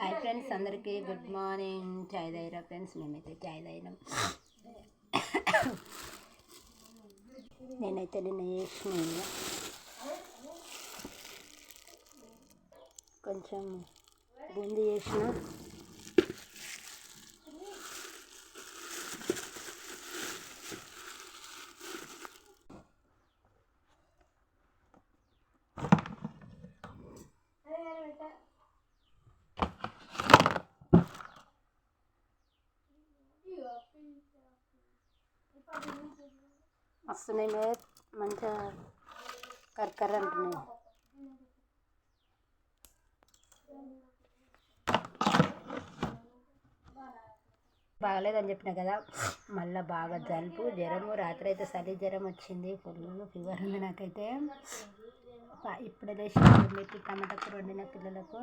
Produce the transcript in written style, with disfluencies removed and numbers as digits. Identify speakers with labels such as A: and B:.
A: Hi friends, అందరికీ good morning. చాయ్ తాగిరా friends? మేమైతే చాయ్ తాగినాం. నేనైతే నిన్న చేసిన కొంచెం బూందీ చేసిన. వస్తున్నాయి మీద మంచిగా కర్కర్ అంటున్నాయి. బాగలేదని చెప్పిన కదా, మళ్ళీ బాగా జలుబు జ్వరము. రాత్రి అయితే చలి జ్వరం వచ్చింది, ఫుల్ ఫీవర్ ఉంది నాకైతే. ఇప్పుడే లేచి మెత్తి టమాటా కూర వండిన పిల్లలకు.